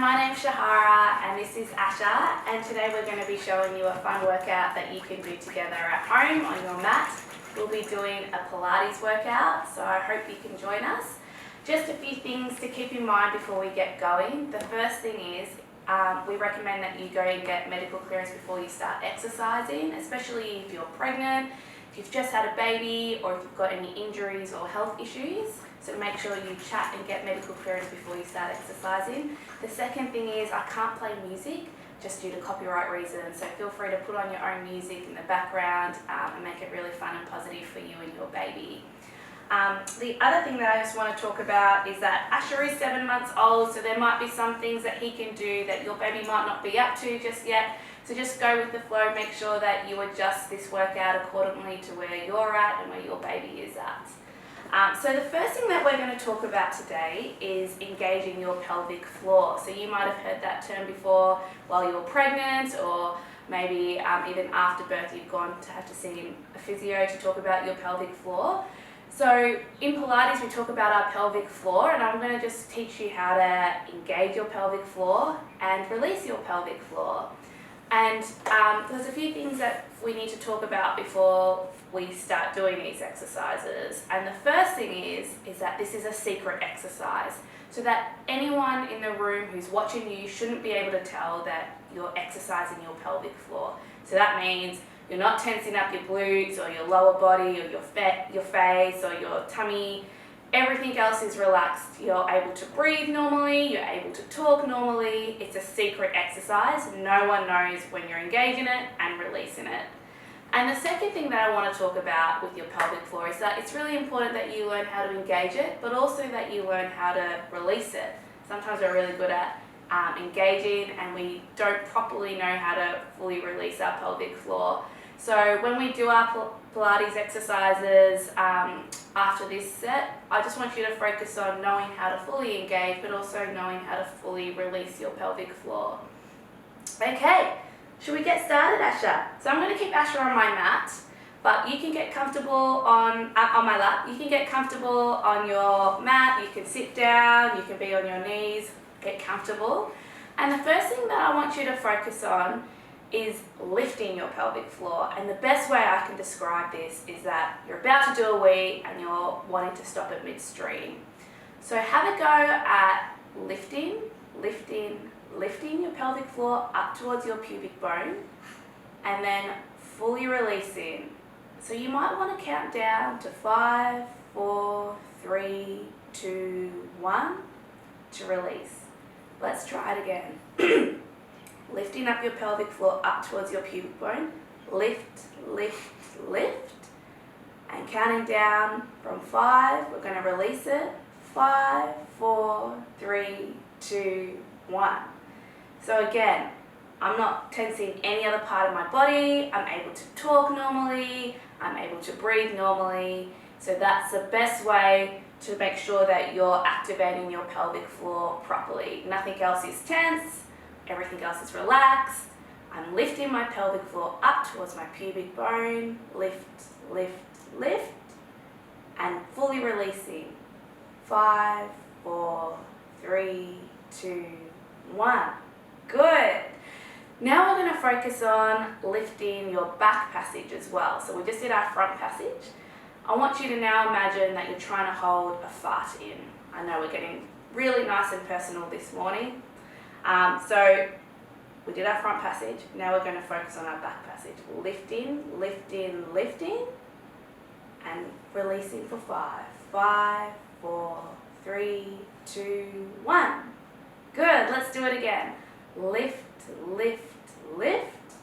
my name's Shehara and this is Asha, and today we're going to be showing you a fun workout that you can do together at home on your mat. We'll be doing a Pilates workout, so I hope you can join us. Just a few things to keep in mind before we get going. The first thing is we recommend that you go and get medical clearance before you start exercising, especially if you're pregnant, if you've just had a baby, or if you've got any injuries or health issues. So make sure you chat and get medical clearance before you start exercising. The second thing is I can't play music just due to copyright reasons, so feel free to put on your own music in the background and make it really fun and positive for you and your baby. The other thing that I just want to talk about is that Asher is 7 months old, so there might be some things that he can do that your baby might not be up to just yet. So just go with the flow, make sure that you adjust this workout accordingly to where you're at and where your baby is at. So the first thing that we're going to talk about today is engaging your pelvic floor. So you might have heard that term before while you're pregnant, or maybe even after birth you've gone to have to see a physio to talk about your pelvic floor. So in Pilates we talk about our pelvic floor, and I'm going to just teach you how to engage your pelvic floor and release your pelvic floor. And there's a few things that we need to talk about before we start doing these exercises. And the first thing is that this is a secret exercise, so that anyone in the room who's watching you shouldn't be able to tell that you're exercising your pelvic floor. So that means you're not tensing up your glutes or your lower body or your face or your tummy. Everything else is relaxed. You're able to breathe normally, you're able to talk normally. It's a secret exercise. No one knows when you're engaging it and releasing it. And the second thing that I want to talk about with your pelvic floor is that it's really important that you learn how to engage it, but also that you learn how to release it. Sometimes we're really good at engaging and we don't properly know how to fully release our pelvic floor. So when we do our Pilates exercises after this set, I just want you to focus on knowing how to fully engage, but also knowing how to fully release your pelvic floor. Okay, should we get started, Asha? So I'm going to keep Asha on my mat, but you can get comfortable on my lap. You can get comfortable on your mat, you can sit down, you can be on your knees, get comfortable. And the first thing that I want you to focus on is lifting your pelvic floor. And the best way I can describe this is that you're about to do a wee and you're wanting to stop it midstream. So have a go at lifting your pelvic floor up towards your pubic bone, and then fully releasing. So you might want to count down to 5, 4, 3, 2, 1 to release. Let's try it again. Lifting up your pelvic floor up towards your pubic bone. Lift, lift, lift. And counting down from 5, we're going to release it. 5, 4, 3, 2, 1. So again, I'm not tensing any other part of my body. I'm able to talk normally. I'm able to breathe normally. So that's the best way to make sure that you're activating your pelvic floor properly. Nothing else is tense. Everything else is relaxed. I'm lifting my pelvic floor up towards my pubic bone. Lift, lift, lift. And fully releasing. 5, 4, 3, 2, 1. Good. Now we're going to focus on lifting your back passage as well. So we just did our front passage. I want you to now imagine that you're trying to hold a fart in. I know we're getting really nice and personal this morning. So we did our front passage. Now we're going to focus on our back passage. Lifting, lifting, lifting, and releasing for 5. 5, 4, 3, 2, 1. Good. Let's do it again. Lift, lift, lift,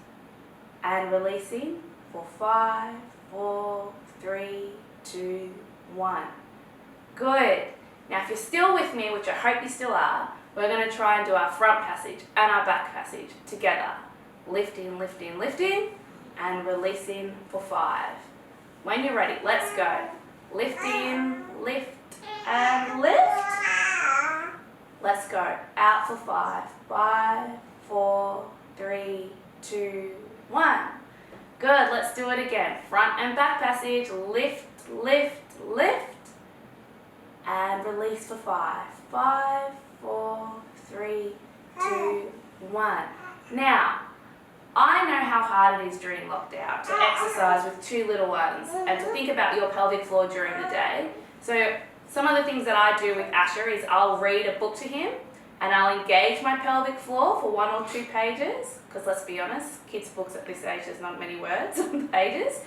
and releasing for 5, 4, 3, 2, 1. Good. Now if you're still with me, which I hope you still are, we're going to try and do our front passage and our back passage together. Lifting, lifting, lifting, and releasing for 5. When you're ready, let's go. Lifting, lift, and lift. Let's go. Out for 5. 5, 4, 3, 2, 1. Good. Let's do it again. Front and back passage. Lift, lift, lift. And release for 5. 5, 4, 3, 2, 1. Now, I know how hard it is during lockdown to exercise with 2 little ones and to think about your pelvic floor during the day. So some of the things that I do with Asher is I'll read a book to him and I'll engage my pelvic floor for 1 or 2 pages, because let's be honest, kids' books at this age, there's not many words on the pages.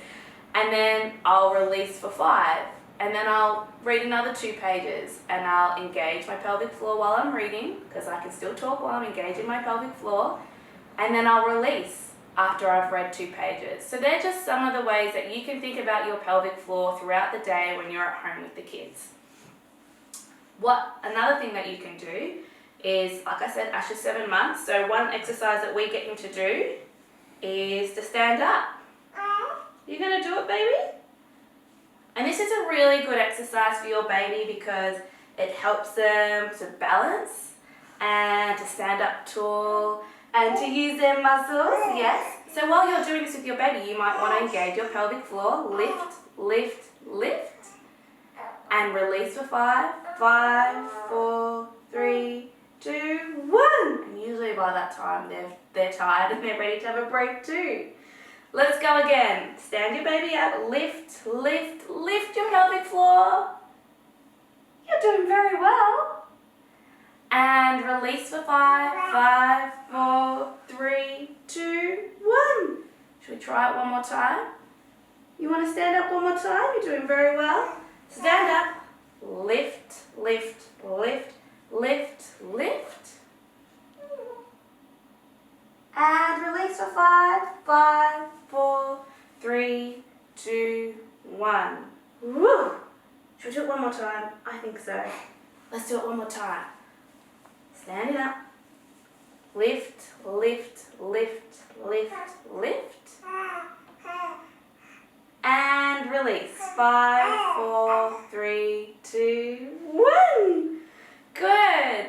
And then I'll release for 5. And then I'll read another 2 pages and I'll engage my pelvic floor while I'm reading, because I can still talk while I'm engaging my pelvic floor. And then I'll release after I've read 2 pages. So they're just some of the ways that you can think about your pelvic floor throughout the day when you're at home with the kids. Another thing that you can do is, like I said, Asher's 7 months, so one exercise that we get him to do is to stand up. You gonna do it, baby? And this is a really good exercise for your baby because it helps them to balance and to stand up tall and to use their muscles, yes. So while you're doing this with your baby, you might want to engage your pelvic floor, lift, lift, lift, and release for 5, 5, 4, 3, 2, 1. And usually by that time they're tired and they're ready to have a break too. Let's go again. Stand your baby up, lift, lift, lift your pelvic floor. You're doing very well. And release for 5, 5, 4, 3, 2, 1. Should we try it one more time? You want to stand up one more time? You're doing very well. Stand up, lift, lift, lift, lift, lift. And release for 5, 5, 4, 3, 2, 1. Woo! Should we do it one more time? I think so. Let's do it one more time. Standing up. Lift, lift, lift, lift, lift. And release. 5, 4, 3, 2, 1. Good.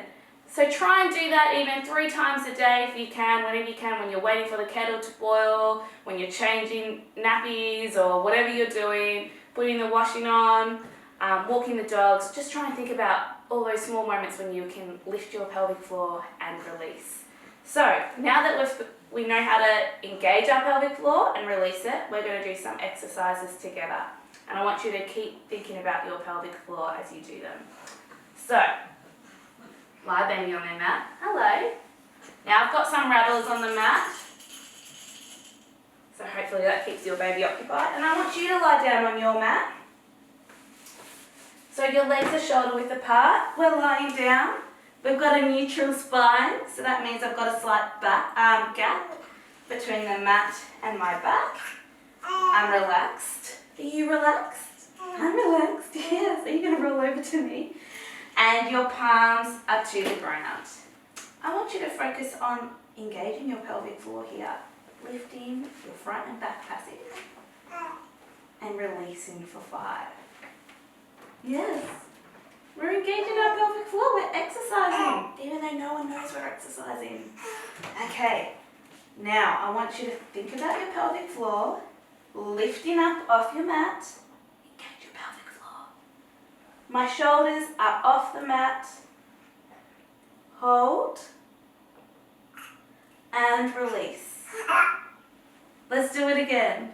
So try and do that even 3 times a day if you can, whenever you can, when you're waiting for the kettle to boil, when you're changing nappies or whatever you're doing, putting the washing on, walking the dogs. Just try and think about all those small moments when you can lift your pelvic floor and release. So now that we know how to engage our pelvic floor and release it, we're going to do some exercises together. And I want you to keep thinking about your pelvic floor as you do them. So, lie baby on their mat. Hello. Now I've got some rattles on the mat. So hopefully that keeps your baby occupied. And I want you to lie down on your mat. So your legs are shoulder width apart. We're lying down. We've got a neutral spine. So that means I've got a slight gap between the mat and my back. I'm relaxed. Are you relaxed? I'm relaxed. Yes. Are you going to roll over to me? And your palms are to the ground. I want you to focus on engaging your pelvic floor here. Lifting your front and back passage. And releasing for 5. Yes. We're engaging our pelvic floor. We're exercising. Even though no one knows we're exercising. Okay. Now, I want you to think about your pelvic floor. Lifting up off your mat. Engage your pelvic floor. My shoulders are off the mat. Hold. And release. Let's do it again.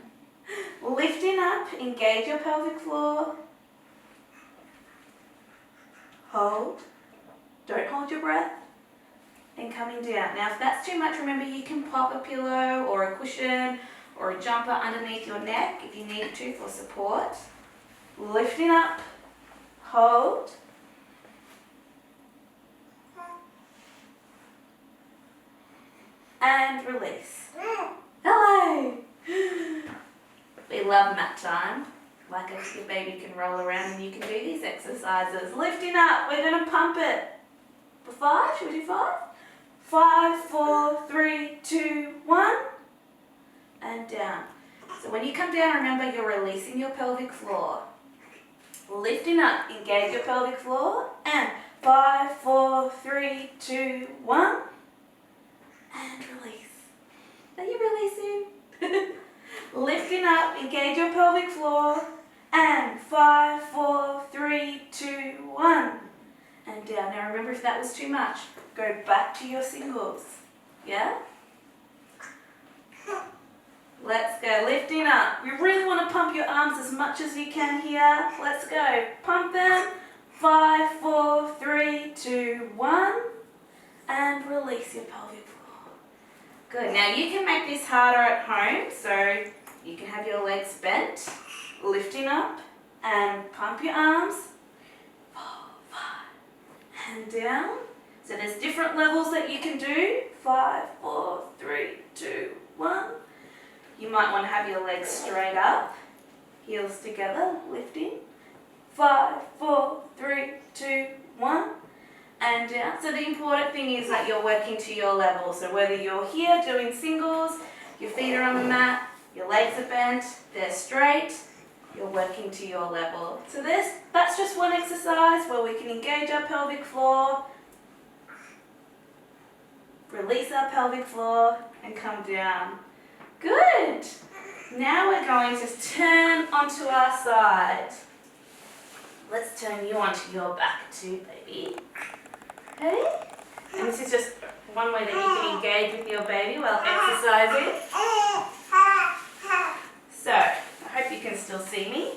Lifting up, engage your pelvic floor. Hold. Don't hold your breath. And coming down. Now if that's too much, remember you can pop a pillow or a cushion or a jumper underneath your neck if you need to for support. Lifting up. Hold. And release. Hello! We love mat time. Like if your baby can roll around and you can do these exercises. Lifting up, we're going to pump it. For 5, should we do 5? 5, 4, 3, 2, 1. And down. So when you come down, remember you're releasing your pelvic floor. Lifting up, engage your pelvic floor. And 5, 4, 3, 2, 1. And release. Are you releasing? Lifting up, engage your pelvic floor. And 5, 4, 3, 2, 1. And and down. Now remember, if that was too much, go back to your singles. Yeah? Let's go, lifting up. You really want to pump your arms as much as you can here. Let's go. Pump them. 5, 4, 3, 2, 1. And release your pelvic floor. Good. Now you can make this harder at home. So you can have your legs bent, lifting up, and pump your arms. 4, 5, and down. So there's different levels that you can do. 5, 4, 3, 2, 1. You might want to have your legs straight up, heels together, lifting. 5, 4, 3, 2, 1, and down. So the important thing is that you're working to your level. So whether you're here doing singles, your feet are on the mat, your legs are bent, they're straight, you're working to your level. So that's just one exercise where we can engage our pelvic floor, release our pelvic floor, and come down. Good. Now we're going to turn onto our side. Let's turn you onto your back too, baby. Okay? And this is just one way that you can engage with your baby while exercising. So, I hope you can still see me.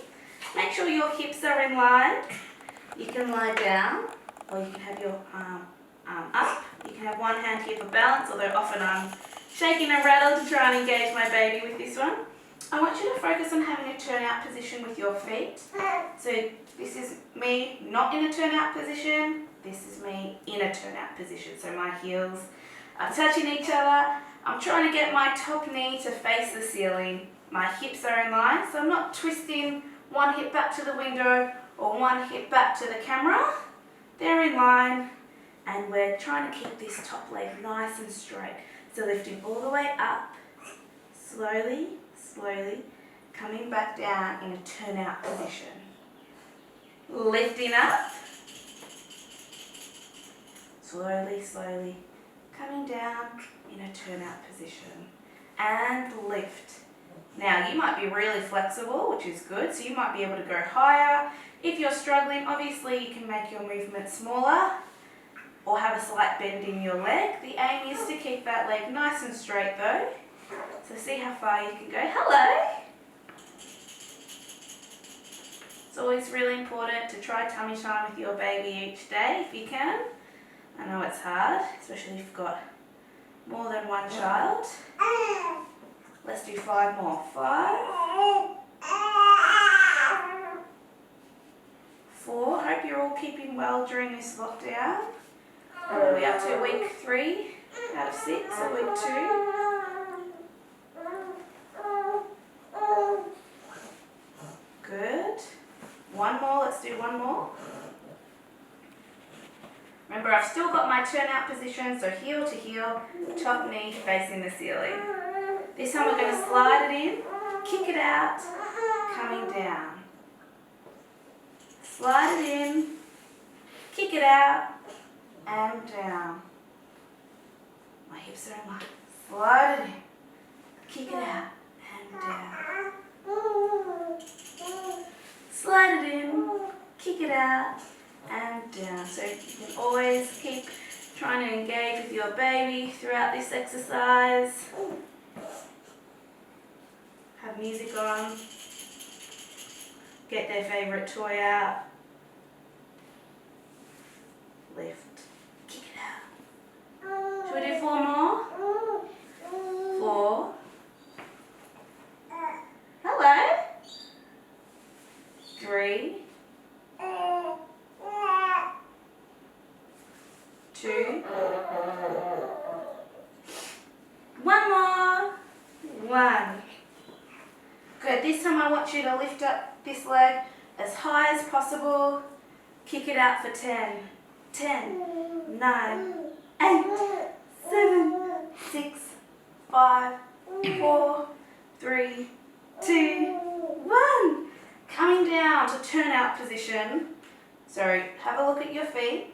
Make sure your hips are in line. You can lie down, or you can have your arm up. You can have one hand here for balance, although often I'm shaking and rattle to try and engage my baby with this one. I want you to focus on having a turnout position with your feet. So this is me not in a turnout position. This is me in a turnout position. So my heels are touching each other. I'm trying to get my top knee to face the ceiling. My hips are in line, so I'm not twisting one hip back to the window or one hip back to the camera. They're in line, and we're trying to keep this top leg nice and straight. So lifting all the way up, slowly, slowly, coming back down in a turnout position. Lifting up, slowly, slowly, coming down in a turnout position. And lift. Now you might be really flexible, which is good, so you might be able to go higher. If you're struggling, obviously you can make your movement smaller, or have a slight bend in your leg. The aim is to keep that leg nice and straight though. So see how far you can go. Hello! It's always really important to try tummy time with your baby each day if you can. I know it's hard, especially if you've got more than one child. Let's do 5 more. 5. 4. Hope you're all keeping well during this lockdown. Are we up to week 3 out of 6 or week 2? Good. 1 more, let's do 1 more. Remember, I've still got my turnout position, so heel to heel, top knee facing the ceiling. This time we're going to slide it in, kick it out, coming down. Slide it in, kick it out, and down. My hips are in line. Slide it in, kick it out, and down. Slide it in, kick it out, and down. So you can always keep trying to engage with your baby throughout this exercise. Have music on. Get their favourite toy out. Lift. Kick it out. Should we do 4 more? 4. Hello. 3. 2. 1 more. 1. Good. This time I want you to lift up this leg as high as possible. Kick it out for 10. 10, 9, 8, 7, 6, 5, 4, 3, 2, 1. Coming down to turnout position. So have a look at your feet.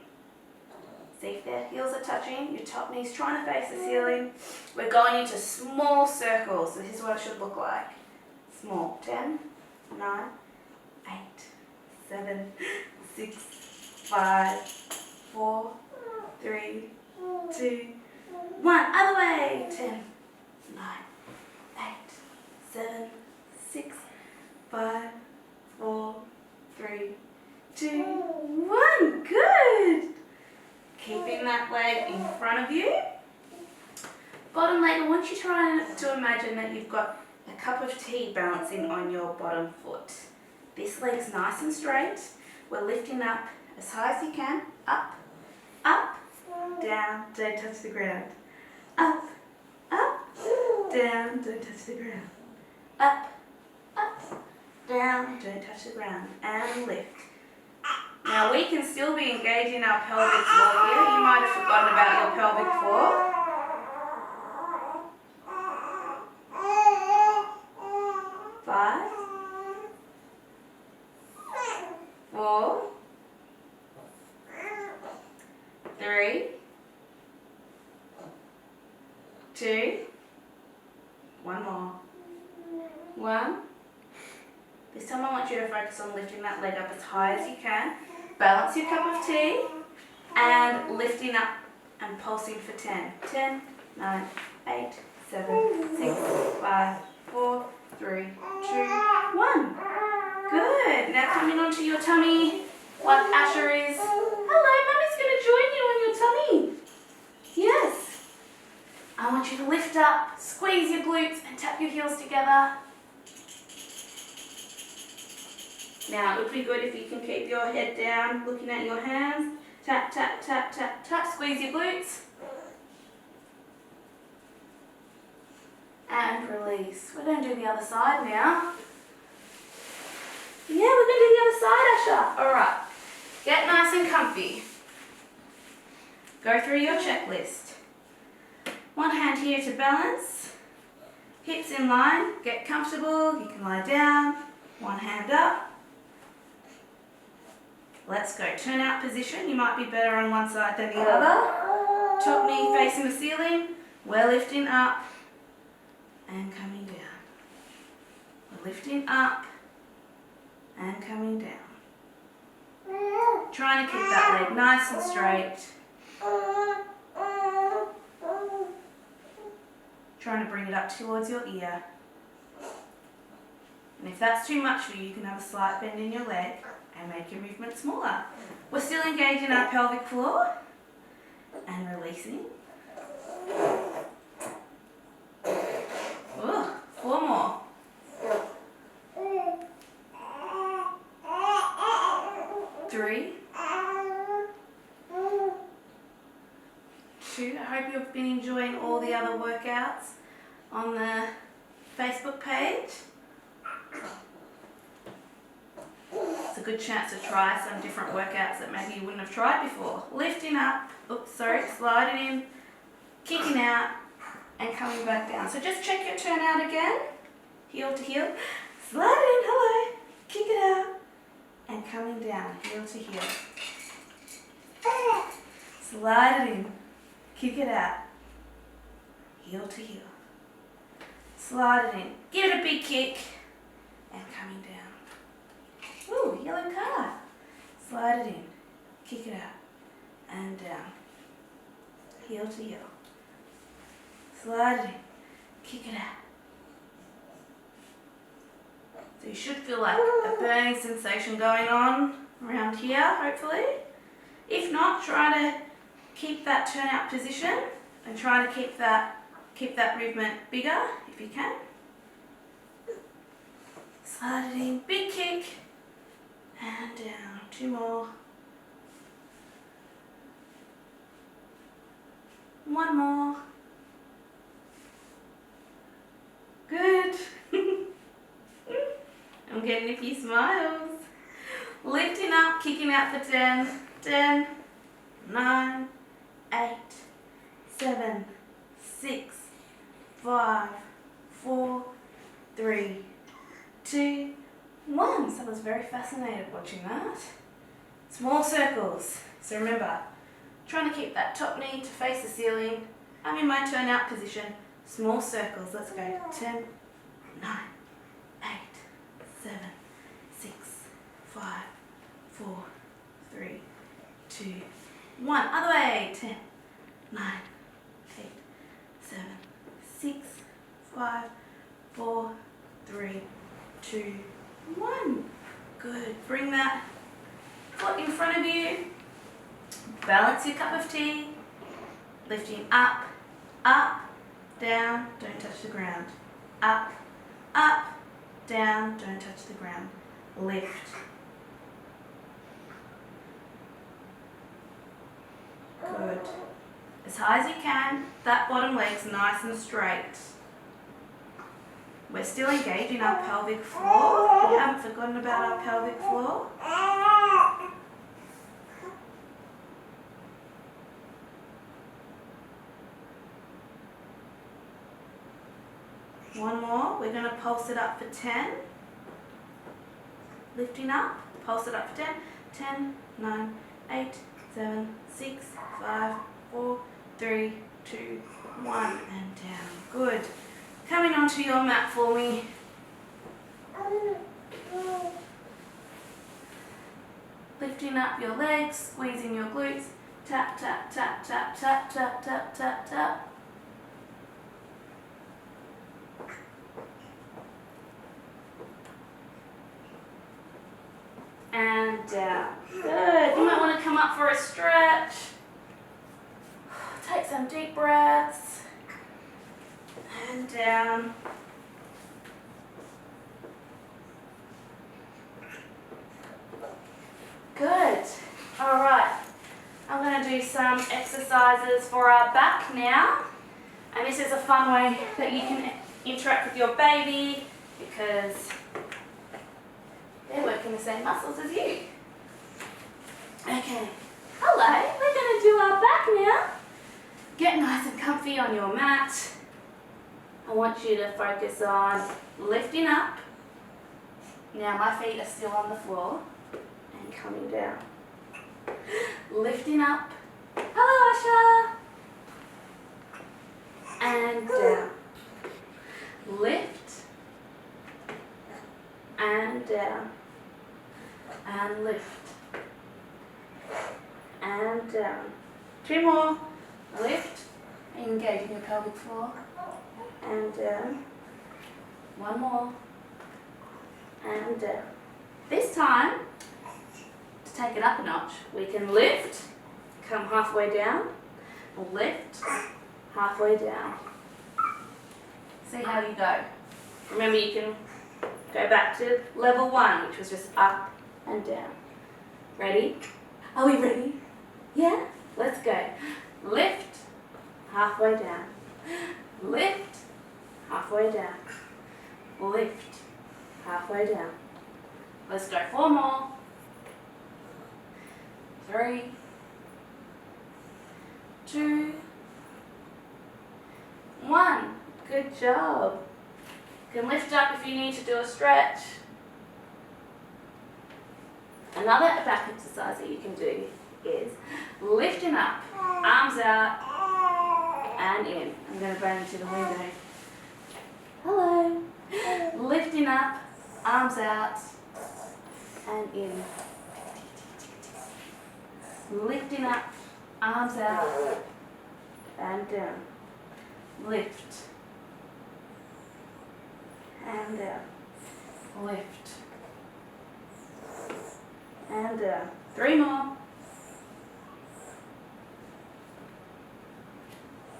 See if their heels are touching. Your top knee's trying to face the ceiling. We're going into small circles. So this is what it should look like. Small. 10, 9, 8, 7, 6, 5, 4, 3, 2, 1. Other way. 10, 9, 8, 7, 6, 5, 4, 3, 2, 1. Good. Keeping that leg in front of you. Bottom leg, I want you to imagine that you've got a cup of tea balancing on your bottom foot. This leg's nice and straight. We're lifting up as high as you can. Up, up, down, don't touch the ground. Up, up, down, don't touch the ground. Up, up, down, don't touch the ground. And lift. Now we can still be engaging our pelvic floor here. You might have forgotten about your pelvic floor. 5, 4, 3, 2, 1 more. 1. This time I want you to focus on lifting that leg up as high as you can. Balance your cup of tea and lifting up and pulsing for 10. 10, 9, 8, 7, 6, 5, 4, 3, 2, 1. Good. Now coming onto your tummy like Asher is. Hello, Mummy's going to join you on your tummy. Yes. I want you to lift up, squeeze your glutes and tap your heels together. Now it would be good if you can keep your head down, looking at your hands. Tap, tap, tap, tap, tap. Squeeze your glutes. And release. We're going to do the other side now. Yeah, we're going to do the other side, Asher. Alright. Get nice and comfy. Go through your checklist. One hand here to balance. Hips in line. Get comfortable. You can lie down. One hand up. Let's go. Turnout position. You might be better on one side than the other. Top knee facing the ceiling. We're lifting up and coming down. We're lifting up and coming down. Trying to keep that leg nice and straight. Trying to bring it up towards your ear. And if that's too much for you, you can have a slight bend in your leg and make your movement smaller. We're still engaging our pelvic floor and releasing. Oh, 4 more. 3, 2. I hope you've been enjoying all the other workouts on the Facebook page. It's a good chance to try some different workouts that maybe you wouldn't have tried before. Lifting up, sliding in, kicking out, and coming back down. So just check your turnout again, heel to heel. Slide in, hello, kick it out, and coming down, heel to heel. Slide it in, kick it out, heel to heel. Slide it in, give it a big kick, and coming down. Ooh, yellow card. Slide it in, kick it out, and down, heel to heel. Slide it in, kick it out. So you should feel like a burning sensation going on around here, hopefully. If not, try to keep that turnout position and try to keep that movement bigger if you can. Slide it in, big kick, and down. 2 more. 1 more. Good. I'm getting a few smiles. Lifting up, kicking out for 10. 10, 9, 8, 7, 6, 5, 4, 3, 2, 1. Someone's very fascinated watching that. Small circles. So remember, trying to keep that top knee to face the ceiling. I'm in my turnout position. Small circles. Let's go. 10, 9, 8, 7, 6, 5, 4, 3, 2, 1. Other way. 10, 9, 8, 7, 6, 5, 4, 3, 2, 1. Good. Bring that foot in front of you. Balance your cup of tea. Lifting up, up, down, don't touch the ground. Up, up, down, don't touch the ground. Lift. Good. As high as you can, that bottom leg's nice and straight. We're still engaging our pelvic floor. We haven't forgotten about our pelvic floor. One more. We're going to pulse it up for 10. Lifting up. Pulse it up for 10. 10, 9, 8, 7, 6, 5, 4, 3, 2, 1. And down. Good. Coming onto your mat for me. Lifting up your legs, squeezing your glutes. Tap, tap, tap, tap, tap, tap, tap, tap, tap. And down. Good. You might want to come up for a stretch. Take some deep breaths. And down. Good. All right. I'm going to do some exercises for our back now. And this is a fun way that you can interact with your baby because they're working the same muscles as you. Okay. Hello. We're going to do our back now. Get nice and comfy on your mat. I want you to focus on lifting up. Now my feet are still on the floor and coming down. Lifting up. Hello, Asha. And down. Lift. And down. And lift. And down. 2 more. Lift. Engaging your pelvic floor. And down. 1 more. And down. This time, to take it up a notch, we can lift, come halfway down, lift, halfway down. See how you go. Remember, you can go back to level 1, which was just up and down. Ready? Are we ready? Yeah? Let's go. Lift, halfway down. Lift, halfway down. Lift, halfway down. Let's go 4 more. 3, 2, 1. Good job. You can lift up if you need to do a stretch. Another back exercise that you can do is lifting up, arms out, and in. I'm going to bring you to the window. Hello. Lifting up, arms out, and in. Lifting up, arms out, and down. Lift. And down. Lift. And down. 3 more.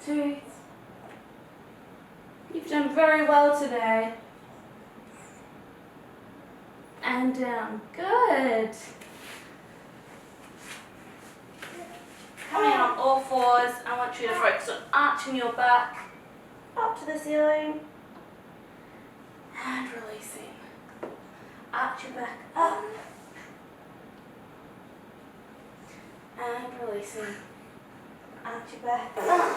2. You've done very well today. And down. Good. Coming on all fours, I want you to focus on arching your back up to the ceiling and releasing. Arch your back up and releasing. Arch your back up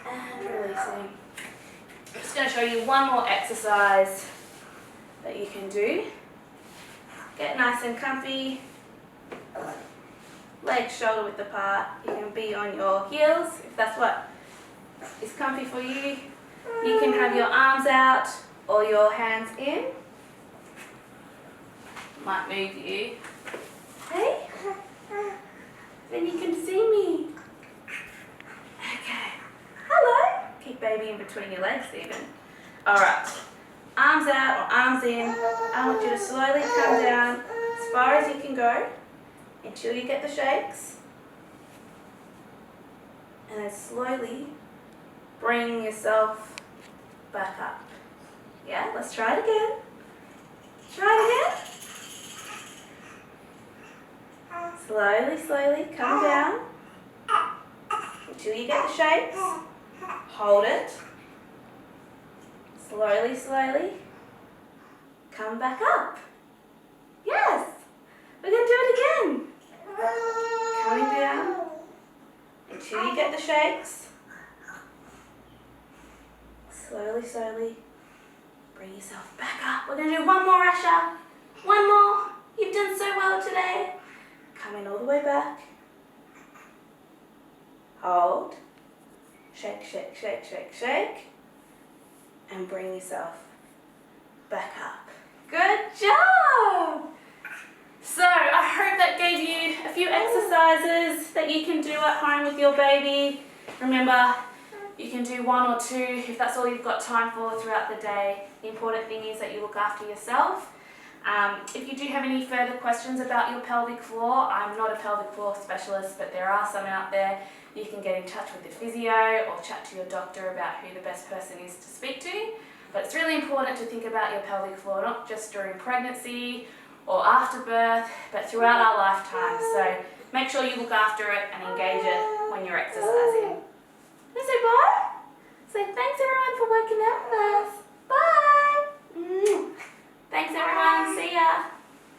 and releasing. I'm just going to show you one more exercise that you can do. Get nice and comfy. Legs shoulder width apart. You can be on your heels if that's what is comfy for you. You can have your arms out or your hands in. Might move you. Okay? between your legs even. Alright, arms out or arms in. I want you to slowly come down as far as you can go until you get the shakes. And then slowly bring yourself back up. Yeah, let's try it again. Try it again. Slowly, slowly come down until you get the shakes. Hold it. Slowly, slowly come back up. Yes, we're going to do it again. Coming down until you get the shakes. Slowly, slowly bring yourself back up. We're going to do one more, Asha. One more. You've done so well today. Coming all the way back. Hold. Shake, shake, shake, shake, shake. And bring yourself back up. Good job! So I hope that gave you a few exercises that you can do at home with your baby. Remember, you can do one or two if that's all you've got time for throughout the day. The important thing is that you look after yourself. If you do have any further questions about your pelvic floor, I'm not a pelvic floor specialist, but there are some out there. You can get in touch with the physio or chat to your doctor about who the best person is to speak to. But it's really important to think about your pelvic floor, not just during pregnancy or after birth, but throughout our lifetime. So make sure you look after it and engage it when you're exercising. Say bye. Say thanks everyone for working out with us. Bye. Thanks everyone. See ya.